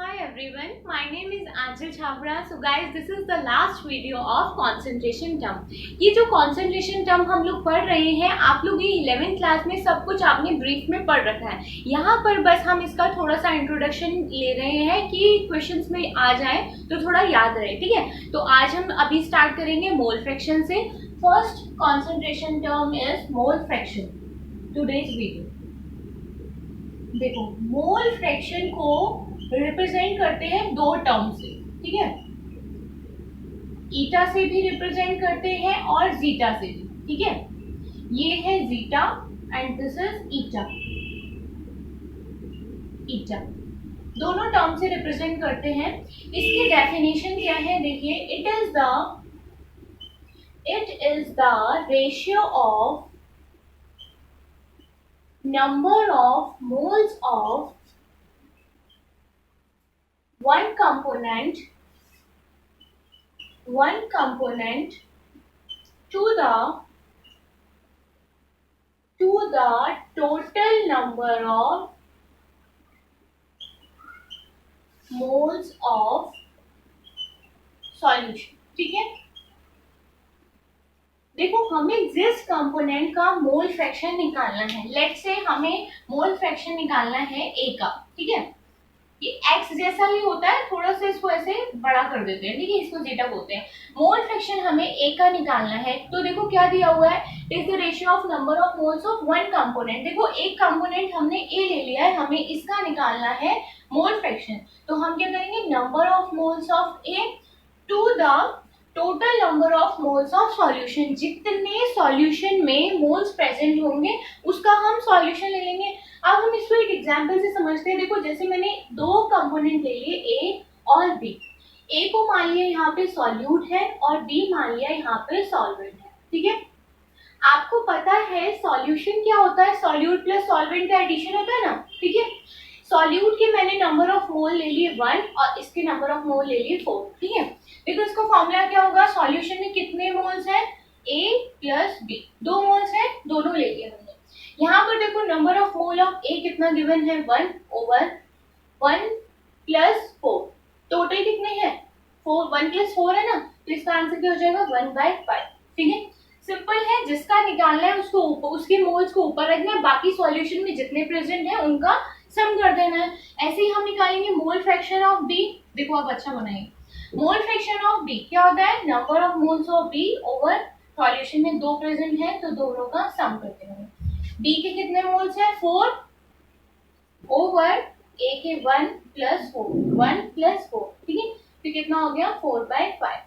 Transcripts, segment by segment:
Hi everyone, my name is Anjal Chhabra. So guys, this is the last video of concentration term. ये जो concentration term हम लोग पढ़ रहे हैं, आप लोग ये 11th क्लास में सब कुछ आपने ब्रीफ में पढ़ रखा है. यहाँ पर बस हम इसका थोड़ा सा इंट्रोडक्शन ले रहे हैं कि क्वेश्चंस में आ जाए तो थोड़ा याद रहे. ठीक है, तो आज हम अभी स्टार्ट करेंगे मोल फ्रैक्शन से. First concentration term is mole fraction. Today's video देखो, मोल फ्रैक्शन को रिप्रेजेंट करते हैं दो टर्म से. ठीक है, ईटा से भी रिप्रेजेंट करते हैं और जीटा से भी. ठीक है, ये है zeta and this is eta. Eta दोनों टर्म से रिप्रेजेंट करते हैं. इसकी डेफिनेशन क्या है देखिए, it is the ratio of number of moles of one component to the total number of moles of solution. ठीक है, देखो हमें जिस कंपोनेंट का मोल फ्रैक्शन निकालना है, लेट्स से हमें मोल फ्रैक्शन निकालना है ए का. ठीक है, ये एक्स जैसा ही होता है, थोड़ा सा इसको ऐसे बड़ा कर देते हैं. ठीक है, इसको जीटा बोलते हैं. मोल फ्रैक्शन हमें ए का निकालना है, तो देखो क्या दिया हुआ है, is the ratio of number of moles of one component. देखो एक कंपोनेंट हमने ए ले लिया है, हमें इसका निकालना है मोल फ्रैक्शन. तो हम क्या करेंगे, number of moles of A to the total number of moles of solution. जितने सॉल्यूशन में मोल्स प्रेजेंट होंगे उसका हम सॉल्यूशन ले लेंगे. अब हम इसको एक एग्जांपल से समझते हैं. देखो जैसे मैंने दो कंपोनेंट ले लिए ए और बी. ए को मान लिया यहाँ पे सॉल्यूट है और बी मान लिया यहाँ पे सॉल्वेंट है. ठीक है, आपको पता है सॉल्यूशन क्या होता है, सॉल्यूट प्लस सॉल्वेंट का एडिशन होता है ना. ठीक है, सॉल्यूट के मैंने नंबर ऑफ मोल ले लिए 1 और इसके नंबर ऑफ मोल ले लिए 4. ठीक है, देखो इसका फॉर्मूला क्या होगा, सॉल्यूशन में कितने मोल्स हैं, ए प्लस बी. 2 मोल्स हैं, दोनों ले लिए हमने. यहाँ पर देखो नंबर ऑफ मोल ऑफ ए कितना गिवन है, 1 ओवर 1 प्लस 4. टोटल कितने हैं, 4. 1 प्लस 4 है ना, तो इसका आंसर क्या हो जाएगा, 1/5. ठीक है, सिंपल है. जिसका निकालना है उसको ऊपर, उसके मोल्स को ऊपर रखना है, बाकी सॉल्यूशन में जितने प्रेजेंट है उनका सम कर देना है. ऐसे ही हम निकालेंगे मोल फ्रैक्शन ऑफ बी. देखो आप अच्छा बनाएंगे. मोल फ्रैक्शन ऑफ बी क्या होता है, number of moles of B over solution में 2 प्रेजेंट है तो दोनों का सम करते हैं. बी के कितने मोल्स है, 4 ओवर ए के 1 प्लस 4. 1 प्लस 4. ठीक है, तो कितना हो गया, 4/5.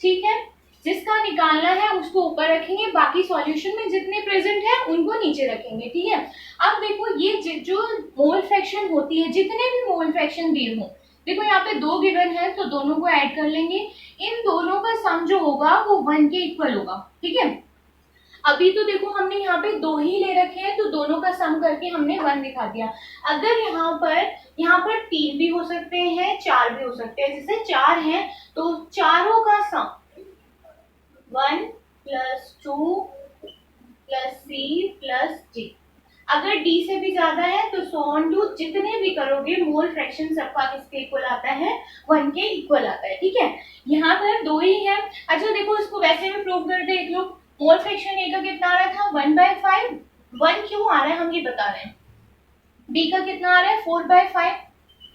ठीक है, जिसका निकालना है उसको ऊपर रखेंगे, बाकी सॉल्यूशन में जितने प्रेजेंट है उनको नीचे रखेंगे. ठीक है, अब देखो ये जो मोल फ्रैक्शन होती है, जितने भी मोल फ्रैक्शन दिए हों, देखो यहाँ पे 2 गिवन है तो दोनों को ऐड कर लेंगे. इन दोनों का सम जो होगा वो 1 के इक्वल होगा. ठीक है, अभी तो देखो हमने यहाँ पे 2 ही ले रखे हैं तो दोनों का सम करके हमने 1 दिखा दिया. अगर यहाँ पर 3 भी हो सकते हैं, 4 भी हो सकते हैं. जैसे 4 हैं तो चारों का sum 1 plus 2 plus C plus D. अगर डी से भी ज्यादा है तो सो ऑन टू, जितने भी करोगे मोल फ्रैक्शन सबका किसके इक्वल आता है, 1 के इक्वल आता है. ठीक है, यहाँ पर 2 ही है. अच्छा देखो इसको वैसे भी प्रूव कर देख लो. मोल फ्रैक्शन ए का कितना आ रहा था, 1/5. 1 क्यों आ रहा है हम ये बता रहे हैं. बी का कितना आ रहा है, 4/5.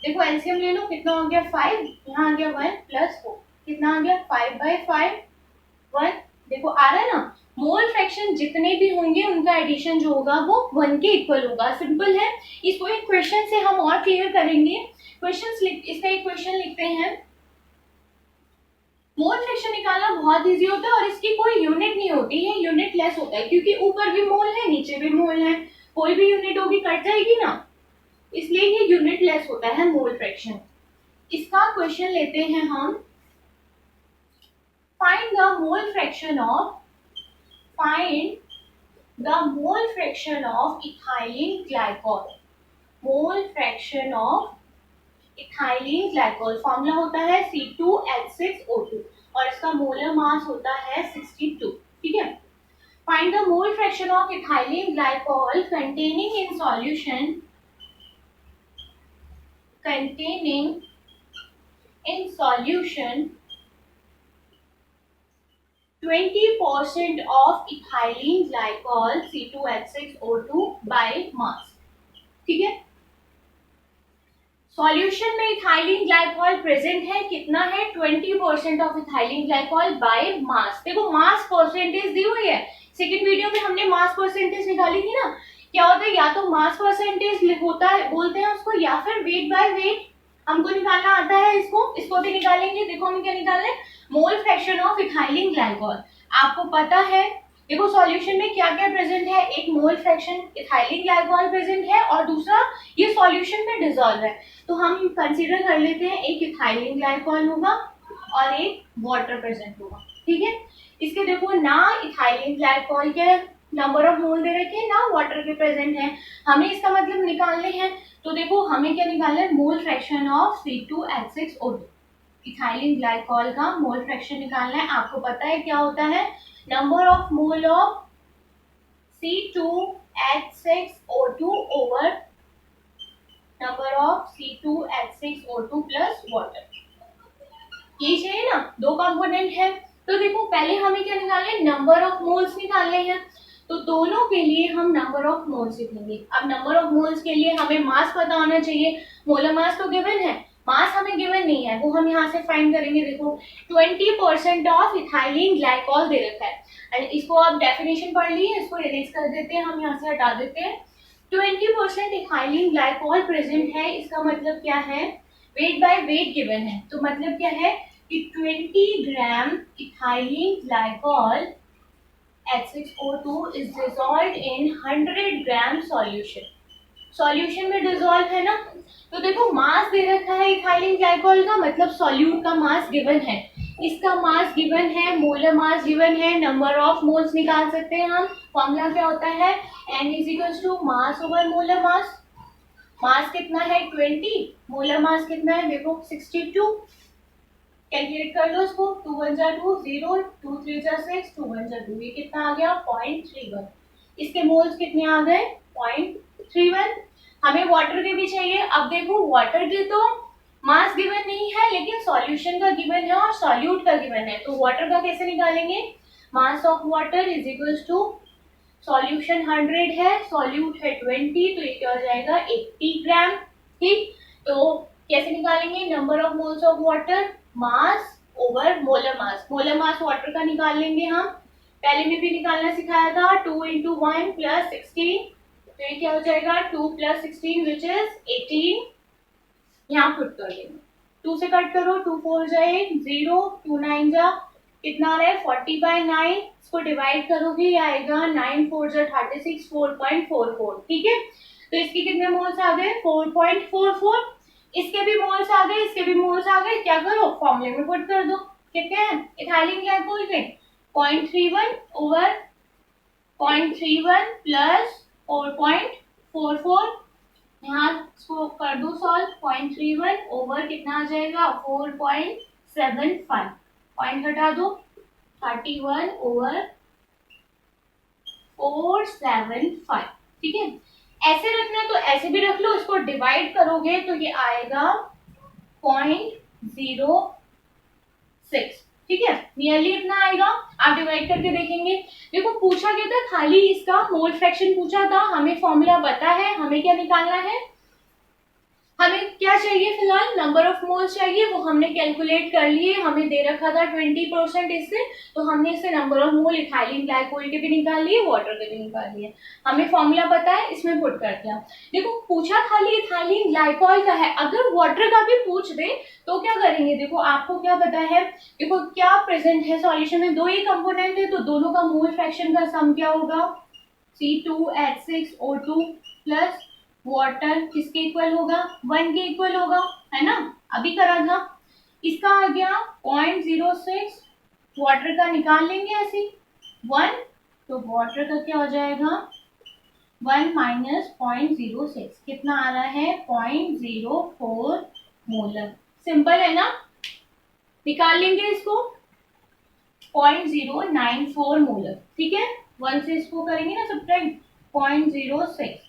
देखो एलसीएम ले लो, कितना हो गया 5, यहाँ आ गया 1 प्लस 4, कितना आ गया 5/5. 1 देखो आ रहा है ना. मोल फ्रैक्शन जितने भी होंगे उनका एडिशन जो होगा वो 1 के इक्वल होगा. सिंपल है. इसको एक क्वेश्चन से हम और क्लियर करेंगे. इसका एक क्वेश्चन लिखते हैं. मोल फ्रैक्शन निकालना बहुत इजी होता है और इसकी कोई यूनिट नहीं होती है, यूनिट लेस होता है क्योंकि ऊपर भी मोल है नीचे भी मोल है. कोई भी यूनिट होगी कट जाएगी ना, इसलिए ये यूनिट लेस होता है मोल फ्रैक्शन. इसका क्वेश्चन लेते हैं हम. Find the mole fraction of ethylene glycol. Mole fraction of ethylene glycol formula होता है C2H6O2 और इसका मोलर मास होता है 62. ठीक है, find the mole fraction of ethylene glycol containing in solution 20% of ethylene glycol C2H6O2 by mass। ठीक है, सॉल्यूशन में इथाइलिन ग्लाइकॉल प्रेजेंट है, कितना है 20% of ethylene glycol by mass. देखो मास परसेंटेज दी हुई है, सेकंड वीडियो में हमने मास परसेंटेज निकाली थी ना। क्या होता है, या तो मास परसेंटेज होता है बोलते हैं उसको, या फिर वेट बाय वेट हमको निकालना आता है। इसको भी निकालेंगे। देखो हमें क्या निकालना है, mole fraction of ethylene glycol. आपको पता है देखो सॉल्यूशन में क्या क्या प्रेजेंट है, एक mole fraction ethylene glycol present है और दूसरा ये सॉल्यूशन में डिसॉल्व है। तो हम कंसीडर कर लेते हैं एक इथाइलिन ग्लाइकॉल होगा और एक वाटर प्रेजेंट होगा। ठीक है, इसके देखो ना इथाइलिन ग्लाइकॉल के नंबर ऑफ मोल दे रखे हैं ना वाटर के प्रेजेंट है, हमें इसका मतलब निकालने हैं। तो देखो हमें क्या निकालना है, mole fraction of C2H6O2, ethylene glycol का मोल फ्रैक्शन निकालना है। आपको पता है क्या होता है, number of mole of C2H6O2 over number of C2H6O2 plus water. ये चाहिए ना, दो कंपोनेंट है। तो देखो पहले हमें क्या निकालना है, नंबर ऑफ मोल्स निकालने हैं। तो दोनों के लिए हम नंबर ऑफ मोल्स लिखेंगे। अब नंबर ऑफ मोल्स के लिए हमें मास पता होना चाहिए, मोलर मास तो गिवन है, मास हमें गिवन नहीं है, वो हम यहाँ से फाइंड करेंगे। देखो 20% ऑफ इथाइलिन ग्लाइकॉल दे रखा है, इसको आप डेफिनेशन पढ़ लिए, इसको इरेज कर देते हैं, हम यहाँ से हटा देते हैं। 20% इथाइलिन ग्लाइकॉल प्रेजेंट है, इसका मतलब क्या है, वेट बाय वेट गिवन है। तो मतलब क्या है कि 20 gram ethylene glycol H6O2 is dissolved in 100 gram solution. Solution में डिसॉल्व है ना, तो देखो मास दे रखा है इथाइलिन ग्लाइकॉल का, मतलब सॉल्यूट का मास गिवन है, इसका मास गिवन है, मोलर मास गिवन है, नंबर ऑफ मोल्स निकाल सकते हैं हम। फॉर्मूला क्या होता है, N = mass over molar mass. Mass कितना है 20, मोलर मास कितना है देखो 62। कैलकुलेट कर लो इसको, 2 1 जा 2 0, 2 3 जा 6, 2 1 जा 2, ये कितना आ गया 0.31। इसके मोल्स कितने आ गए 0.31। हमें वाटर के भी चाहिए। अब देखो वाटर के तो मास गिवन नहीं है, लेकिन सॉल्यूशन का गिवन है और सॉल्यूट का गिवन है। तो वाटर का कैसे निकालेंगे, mass of water is equals to solution 100 है, सॉल्यूट है 20, तो ये क्या हो जाएगा 80 ग्राम। ठीक, तो कैसे निकालेंगे, number of moles of water, mass over molar mass. Molar mass water का निकाल लेंगे हम, पहले में भी निकालना सिखाया था, 2 × 1 + 16, तो ये क्या हो जाएगा 2 + 16 विच इज 18। यहाँ पुट कर देंगे, 2 से कट करो, 2 4 जा 0, 2 9 जा कितना आ रहा है 40/9, इसको डिवाइड करोगे ये आएगा 9 4 जा 36, 4.44। ठीक है, तो इसके कितने मोल्स आ गए 4.44, इसके भी मोल्स आ गए, इसके भी मोल्स आ गए। क्या करो, फॉर्मूले में पुट कर दो, कितने हैं इथाइलिन ग्लाइकोल के 0.31 ओवर 0.31 प्लस 4.44, यहाँ इसको कर दो सॉल्व, 0.31 ओवर कितना आ जाएगा 4.75, पॉइंट घटा दो 31 ओवर 475। ठीक है, ऐसे रखना है तो ऐसे भी रख लो, इसको डिवाइड करोगे तो ये आएगा 0.06। ठीक है, नियरली इतना आएगा। आप डिवाइड करके देखेंगे। देखो पूछा क्या था, खाली इसका मोल फ्रैक्शन पूछा था, हमें फॉर्मूला पता है, हमें क्या निकालना है, हमें क्या चाहिए फिलहाल नंबर ऑफ मोल्स चाहिए, वो हमने कैलकुलेट कर लिए, हमें दे रखा था 20% इससे, तो हमने इससे number of mole ethylene glycol के भी निकाल लिए, वाटर के भी निकाल लिए। हमें फॉर्मूला पता है, इसमें पुट कर दिया। देखो पूछा खाली इथाइलिन ग्लाइकोल का है, अगर वाटर का भी पूछ दे तो क्या करेंगे, देखो आपको क्या पता है, देखो क्या प्रेजेंट है सॉल्यूशन में, दो ही कंपोनेंट है, तो दोनों का मोल फ्रैक्शन का सम क्या होगा, C2H6O2 प्लस वाटर किसके इक्वल होगा 1 के इक्वल होगा, है ना, अभी करा था। इसका आ गया 0.06, वाटर का निकाल लेंगे ऐसे 1, तो वाटर का क्या हो जाएगा 1 माइनस 0.06, कितना आ रहा है 0.04 मोलर। सिंपल है ना, निकाल लेंगे इसको 0.094 मोलर। ठीक है, 1 से इसको करेंगे ना सब्ट्रैक्ट 0.06,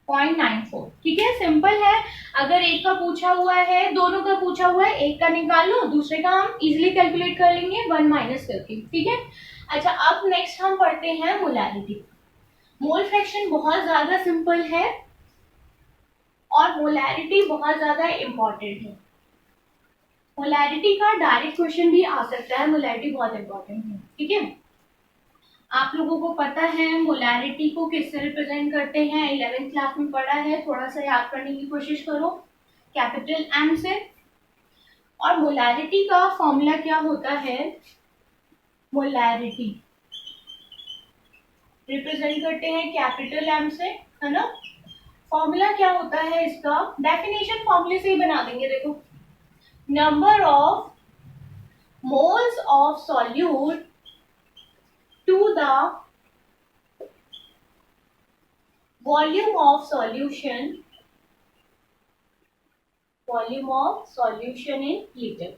0.94। ठीक है, सिंपल है। अगर एक का पूछा हुआ है, दोनों का पूछा हुआ है, एक का निकाल लो, दूसरे का हम इजिली कैलकुलेट कर लेंगे 1 माइनस करके। ठीक है, अच्छा अब नेक्स्ट हम पढ़ते हैं मोलैरिटी। मोल फ्रैक्शन बहुत ज्यादा सिंपल है और मोलैरिटी बहुत ज्यादा इंपॉर्टेंट है। मोलैरिटी का डायरेक्ट क्वेश्चन भी आ सकता है, मोलैरिटी बहुत इंपॉर्टेंट है। ठीक है, आप लोगों को पता है मोलैरिटी को किससे रिप्रेजेंट करते हैं, 11th क्लास में पढ़ा है, थोड़ा सा याद करने की कोशिश करो, कैपिटल एम से। और मोलैरिटी का फॉर्मूला क्या होता है, मोलैरिटी रिप्रेजेंट करते हैं कैपिटल एम से, है ना। फॉर्मूला क्या होता है इसका, डेफिनेशन फॉर्मूले से ही बना देंगे। देखो, number of moles of solute to the volume of solution, volume of solution in litre.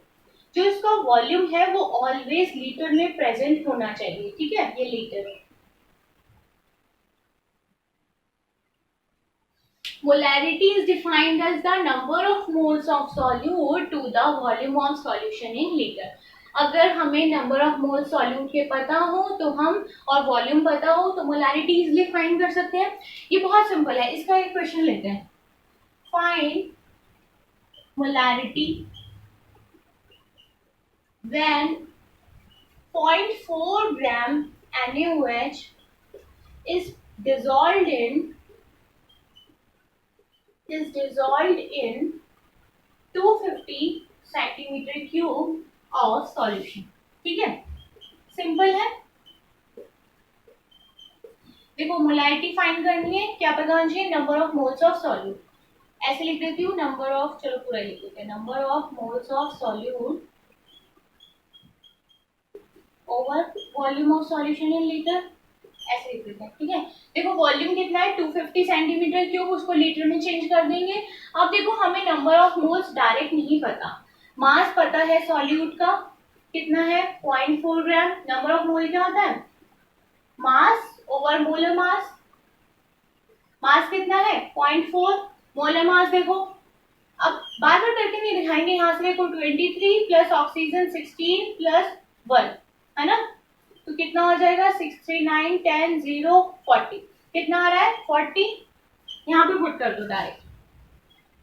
जो इसका वॉल्यूम है वो ऑलवेज लीटर में प्रेजेंट होना चाहिए। ठीक है, ये लीटर है। Molarity is defined as the number of moles of solute to the volume of solution in liter। अगर हमें नंबर ऑफ मोल सॉल्यूट के पता हो तो हम, और वॉल्यूम पता हो तो मोलैरिटी इजिली फाइंड कर सकते हैं। ये बहुत सिंपल है, इसका एक क्वेश्चन लेते हैं। Find molarity when 0.4 gram NaOH is dissolved in 250 centimetre cube of solution. ठीक है, सिंपल है। देखो, मोलैरिटी फाइंड करनी है, क्या पता होना चाहिए, number of moles of solute. ऐसे लिख देती हूँ, नंबर ऑफ, चलो पूरा लिख देते हैं, number of moles of solute over volume of solution in litre, ऐसे लिख देते हैं। ठीक है, देखो वॉल्यूम कितना है 250 सेंटीमीटर क्यूब, उसको लीटर में चेंज कर देंगे। अब देखो, हमें नंबर ऑफ मोल्स डायरेक्ट नहीं पता, मास पता है सॉल्यूट का कितना है 0.4 ग्राम। नंबर ऑफ मोल क्या होता है, मास ओवर मोलर मास। मास कितना है 0.4, मोलर मास देखो, अब बार बार करके नहीं दिखाएंगे, यहाँ से देखो 23 प्लस ऑक्सीजन 16 प्लस 1, है ना, तो कितना हो जाएगा 6 3 9 10 0 40। कितना आ रहा है 40, यहाँ पे पुट कर दो डायरेक्ट।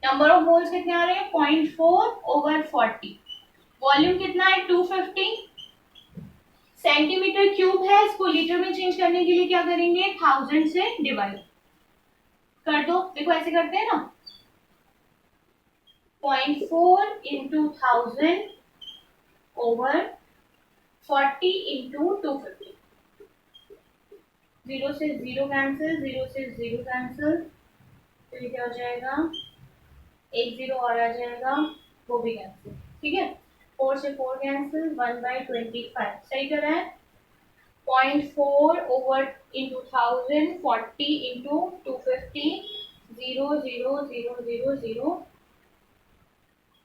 नंबर ऑफ मोल्स कितने आ रहे हैं 0.4 ओवर 40। वॉल्यूम कितना है 250 सेंटीमीटर क्यूब है, इसको लीटर में चेंज करने के लिए क्या करेंगे 1000 से डिवाइड कर दो। देखो ऐसे करते हैं ना, 0.4 इंटू 1000 ओवर 40 इंटू 250। 0 से 0 कैंसिल, 0 से 0 कैंसिल, तो ये क्या हो जाएगा, एक 0 और आ जाएगा, वो भी कैंसिल। ठीक है, 4 से 4 कैंसिल, 1/25 सही कर रहा है। 0.4 ओवर इंटू 1000, 40 इंटू 250, 0 0 0 0 0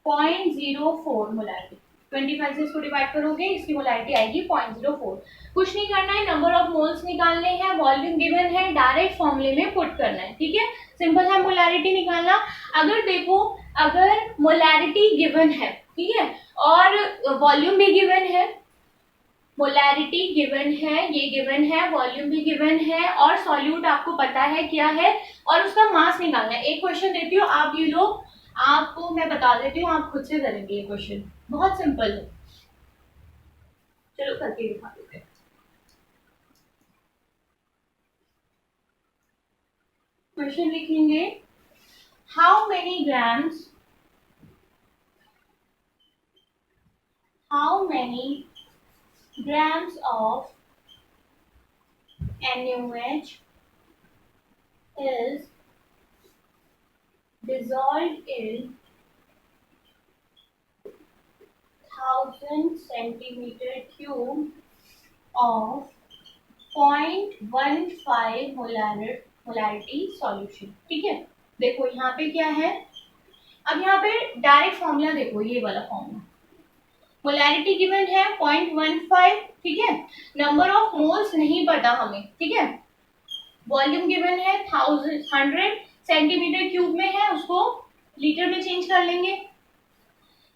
0.04 मोलैरिटी। 25 से इसको डिवाइड करोगे, इसकी मोलैरिटी आएगी 0.04। कुछ नहीं करना है, नंबर ऑफ मोल्स निकालने हैं, वॉल्यूम गिवन है, डायरेक्ट फॉर्मूले में पुट करना है। ठीक है, सिंपल है मोलैरिटी निकालना। अगर देखो, अगर मोलैरिटी गिवन है, ठीक है, और वॉल्यूम भी गिवन है, मोलैरिटी गिवन है, ये गिवन है, वॉल्यूम भी गिवन है, और सॉल्यूट आपको पता है क्या है, और उसका मास निकालना है। एक क्वेश्चन देती हूँ, आप ये लोग, आपको मैं बता देती हूँ, आप खुद से करेंगे ये क्वेश्चन, बहुत सिंपल है। चलो करके दिखा देते हैं। क्वेश्चन लिखेंगे, how many grams of NaOH is dissolved in 1000 centimeter cube of 0.15 molarity solution. ठीक है, देखो यहाँ पे क्या है, अब यहाँ पे डायरेक्ट फॉर्मूला देखो, ये वाला फॉर्मूला, मोलैरिटी गिवन है 0.15, ठीक है, नंबर ऑफ मोल्स नहीं पता हमें, ठीक है, वॉल्यूम गिवन है 100, सेंटीमीटर क्यूब में है उसको लीटर में चेंज कर लेंगे।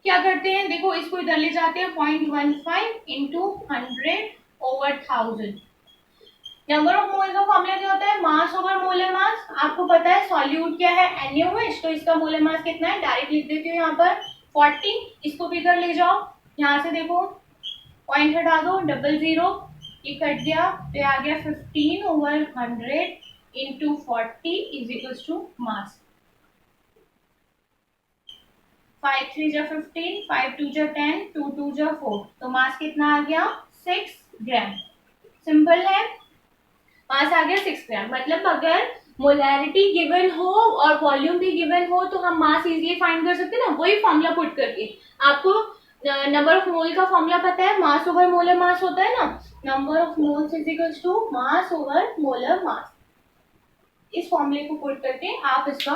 क्या करते हैं, देखो इसको इधर ले जाते हैं, 0.15 इंटू 100/1000। नंबर ऑफ मोल का फॉर्मूला क्या होता है, मास ओवर मोलर मास। आपको पता है सॉल्यूट क्या है, NaOH, तो इसका मोलर मास कितना है, डायरेक्ट लिख देती हूँ यहाँ पर 40। इसको भी इधर ले जाओ, यहाँ से देखो पॉइंट हटा दो, 00 ये कट गया, तो आ गया 15/100 into 40 is equal to mass. 5 3 जा 15, 5 2 जा 10, 2 2 जा 4, तो मास कितना आ गया 6 ग्राम। सिंपल है, मास आ गया 6 ग्राम। मतलब अगर मोलैरिटी गिवन हो और वॉल्यूम भी गिवन हो तो हम मास इजीली फाइंड कर सकते हैं ना, वही फॉर्मूला पुट करके। आपको नंबर ऑफ मोल का फॉर्मूला पता है, मास ओवर मोलर मास होता है ना, number of moles is equals to mass over molar mass. इस फॉर्मूले को पुट करके आप इसका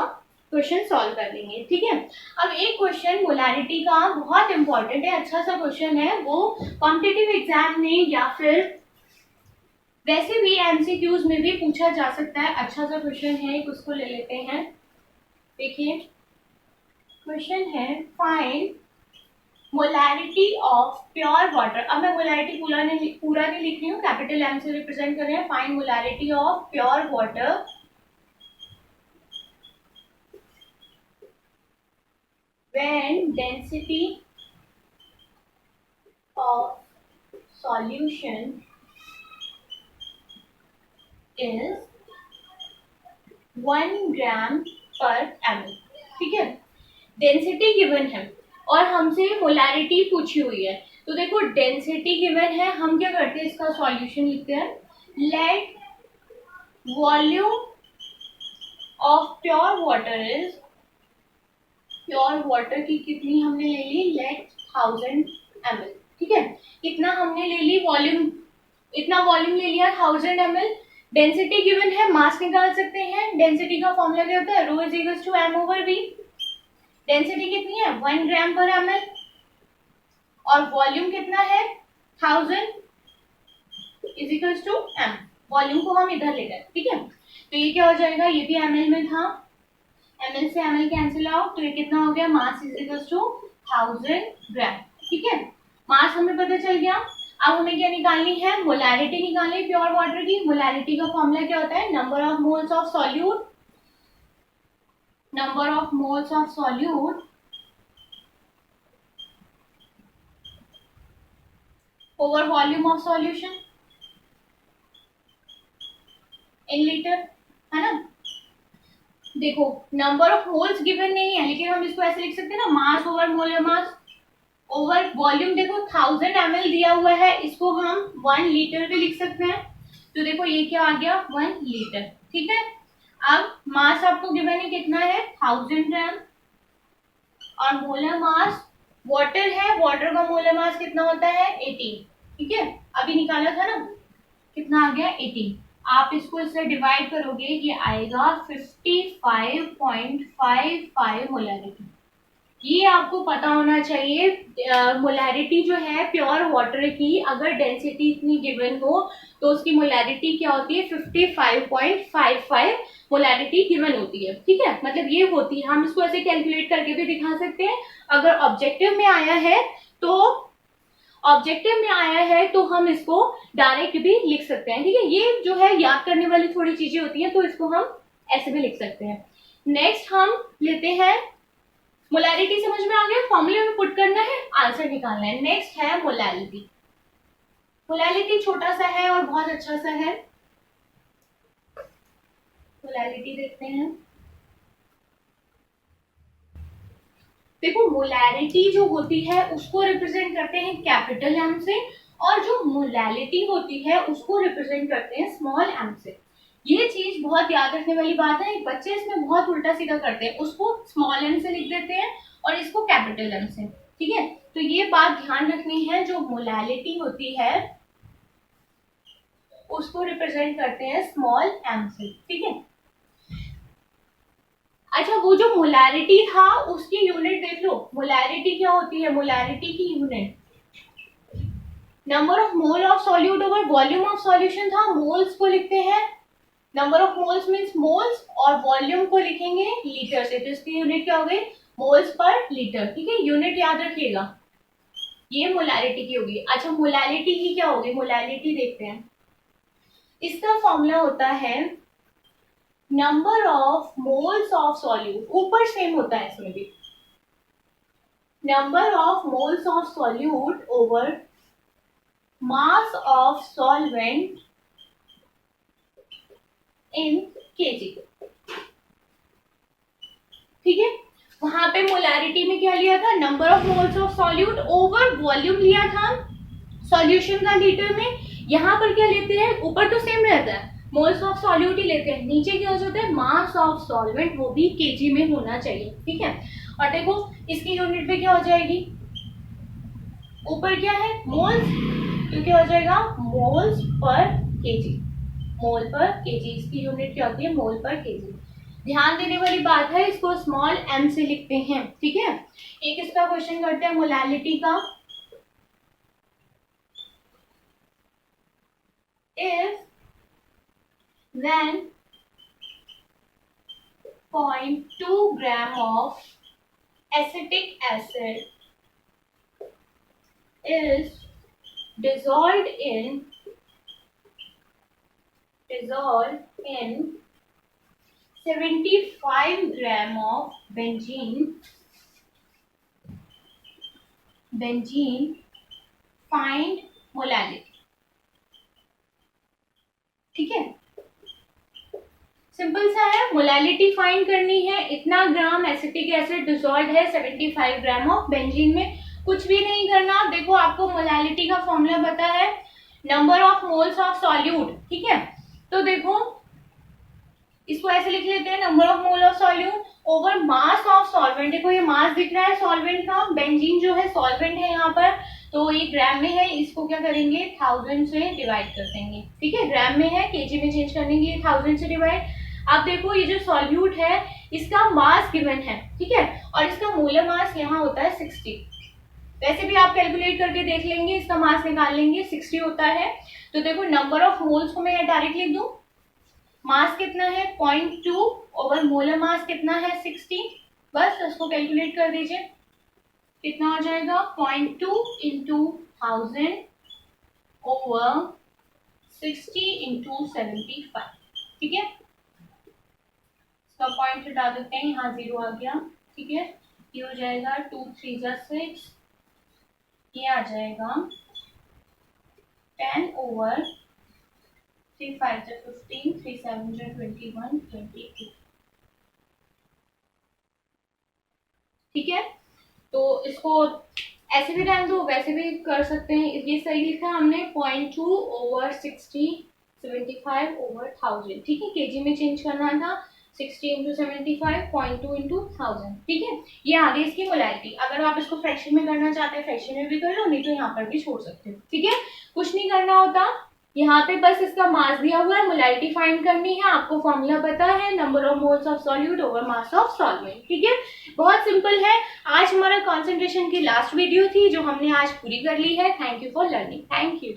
क्वेश्चन सॉल्व कर लेंगे, ठीक है। अब एक क्वेश्चन मोलैरिटी का बहुत इंपॉर्टेंट है, अच्छा सा क्वेश्चन है, वो कॉम्पिटिटिव एग्जाम में या फिर वैसे भी एमसीक्यूज में भी पूछा जा सकता है। अच्छा सा क्वेश्चन है, एक उसको ले लेते हैं। देखिए क्वेश्चन है, find molarity of pure water. अब मैं मोलैरिटी पूरा नहीं लिख रही हूँ, कैपिटल एम से रिप्रेजेंट कर रहे हैं। Find molarity of pure water when density of solution is 1 gram per ml। ठीक है, डेंसिटी गिवन है और हमसे मोलैरिटी पूछी हुई है। तो देखो डेंसिटी गिवन है, हम क्या करते हैं, इसका सॉल्यूशन लिखते हैं। Let volume of pure water is, pure water की कितनी हमने ले ली, लेट 1000 ml। ठीक है, कितना हमने ले ली वॉल्यूम, इतना वॉल्यूम ले लिया 1000 ml। डेंसिटी गिवन है, मास निकाल सकते हैं। डेंसिटी का फॉर्मूला क्या होता है, rho is equal to m over v। Density कितनी है 1 ग्राम पर ml और वॉल्यूम कितना है 1000 is equal to m। Volume को हम इधर ले गए, ठीक है। तो ये क्या हो जाएगा, ये भी ml में था, ml से ml कैंसिल आउट, तो ये कितना हो गया, मास इज इक्वल टू 1000 ग्राम। ठीक है, मास हमें पता चल गया। अब हमें क्या निकालनी है, मोलैरिटी निकालनी प्योर वाटर की। मोलैरिटी का फॉर्मूला क्या होता है, number of moles of solute, number of moles of solute over volume of solution in litre, है ना। देखो नंबर ऑफ मोल्स गिवन नहीं है, लेकिन हम इसको ऐसे लिख सकते हैं ना, मास ओवर मोलर मास ओवर वॉल्यूम। देखो 1000 ml दिया हुआ है, इसको हम 1 लीटर भी लिख सकते हैं। तो देखो ये क्या आ गया 1 लीटर। ठीक है, अब मास आपको गिवन है कितना है 1000 ग्राम और मोलर मास वाटर है, वाटर का मोलर मास कितना होता है 18। ठीक है, अभी निकाला था ना, कितना आ गया 18। आप इसको इससे डिवाइड करोगे, ये आएगा 55.55 मोलैरिटी। ये आपको पता होना चाहिए। मोलैरिटी जो है प्योर वाटर की, अगर डेंसिटी इतनी गिवन हो तो उसकी मोलैरिटी क्या होती है 55.55 मोलैरिटी गिवन होती है। ठीक है, मतलब ये होती है। हम इसको ऐसे कैलकुलेट करके भी दिखा सकते हैं। अगर ऑब्जेक्टिव में आया है तो हम इसको डायरेक्ट भी लिख सकते हैं। ठीक है, ये जो है याद करने वाली थोड़ी चीजें होती हैं, तो इसको हम ऐसे भी लिख सकते हैं। नेक्स्ट हम लेते हैं, मोलैरिटी समझ में आ गया, फॉर्मूले में पुट करना है, आंसर निकालना है। नेक्स्ट है मोलैरिटी। मोलैरिटी छोटा सा है और बहुत अच्छा सा है। मोलैरिटी देखते हैं। देखो मोलैरिटी जो होती है उसको रिप्रेजेंट करते हैं कैपिटल एम से, और जो मोलैलिटी होती है उसको रिप्रेजेंट करते हैं स्मॉल एम से। ये चीज बहुत याद रखने वाली बात है, बच्चे इसमें बहुत उल्टा सीधा करते हैं, उसको स्मॉल एम से लिख देते हैं और इसको कैपिटल एम से। ठीक है, तो ये बात ध्यान रखनी है, जो मोलैलिटी होती है उसको रिप्रेजेंट करते हैं स्मॉल एम से। ठीक है, अच्छा वो जो मोलैरिटी था उसकी यूनिट देख लो, मोलैरिटी क्या होती है, मोलैरिटी की unit number of mole of solute over volume of solution था, मोल्स को लिखते हैं number of moles means moles, और वॉल्यूम को लिखेंगे लीटर से, तो इसकी यूनिट क्या हो गई, मोल्स पर लीटर। ठीक है, यूनिट याद रखिएगा, ये मोलैरिटी की होगी। अच्छा, मोलैलिटी की क्या होगी, मोलैलिटी देखते हैं। इसका फॉर्मूला होता है number of moles of solute, ऊपर सेम होता है इसमें भी, number of moles of solute over mass of solvent in KG. ठीक है, वहां पे मोलैरिटी में क्या लिया था, number of moles of solute over volume लिया था सॉल्यूशन का लीटर में। यहाँ पर क्या लेते हैं, ऊपर तो सेम रहता है, मोल्स ऑफ सॉल्यूट ही लेते हैं, नीचे क्या हो जाता है, मास ऑफ सॉल्वेंट, वो भी केजी में होना चाहिए। ठीक है, और देखो इसकी यूनिट पे क्या हो जाएगी, ऊपर क्या है मोल्स, तो क्या हो जाएगा मोल्स पर केजी, मोल पर केजी, इसकी यूनिट क्या होती है, मोल पर केजी। ध्यान देने वाली बात है, इसको स्मॉल m से लिखते हैं। ठीक है, एक इसका क्वेश्चन करते हैं मोलैलिटी का। If when 0.2 gram of acetic acid is dissolved in 75 gram of benzene, find molality। ठीक है, सिंपल सा है, मोलैलिटी फाइंड करनी है, इतना ग्राम एसिटिक एसिड डिसॉल्व है 75 ग्राम ऑफ बेंजीन में, कुछ भी नहीं करना। देखो आपको मोलैलिटी का फॉर्मूला पता है, number of moles of solute. ठीक है, तो देखो इसको ऐसे लिख लेते हैं, number of mole of solute over mass of solvent. देखो ये मास दिख रहा है सॉल्वेंट का, बेंजीन जो है सॉल्वेंट है यहाँ पर, तो ये ग्राम में है, इसको क्या करेंगे 1000 से डिवाइड कर देंगे। ठीक है, ग्राम में है, केजी में चेंज करने के लिए 1000 से डिवाइड। अब देखो ये जो सॉल्यूट है इसका मास गिवन है। ठीक है, और इसका मोलर मास यहाँ होता है 60, वैसे भी आप कैलकुलेट करके देख लेंगे, इसका मास निकाल लेंगे 60 होता है। तो देखो नंबर ऑफ मोल्स को मैं डायरेक्ट लिख दूं, मास कितना है 0.2 ओवर मोलर मास कितना है 60, बस इसको कैलकुलेट कर दीजिए, कितना हो जाएगा 0.2 इंटू 1000 ओवर 60 इंटू 75। ठीक है, इसका पॉइंट हटा देते हैं, यहाँ 0 आ गया। ठीक है, ये हो जाएगा 2 3 जा 6, ये आ जाएगा 10 ओवर 3 5 जा 15, 3 7 जा 21, 22। ठीक है, तो इसको ऐसे भी रहने दो, वैसे भी कर सकते हैं, ये सही लिखा है हमने 0.2 ओवर 60, 75 ओवर 1000। ठीक है, केजी में चेंज करना था, 60 इंटू 75, 0.2 इंटू 1000। ठीक है, ये आ गई इसकी मोलैलिटी। अगर आप इसको फ्रैक्शन में करना चाहते हैं फ्रैक्शन में भी कर लो, नहीं तो यहाँ पर भी छोड़ सकते हो। ठीक है, कुछ नहीं करना होता, यहाँ पे बस इसका मास दिया हुआ है, मोलैलिटी फाइंड करनी है, आपको फॉर्मूला पता है, number of moles of solute over mass of solvent. ठीक है, बहुत सिंपल है। आज हमारा कंसंट्रेशन की लास्ट वीडियो थी जो हमने आज पूरी कर ली है। Thank you for learning, thank you.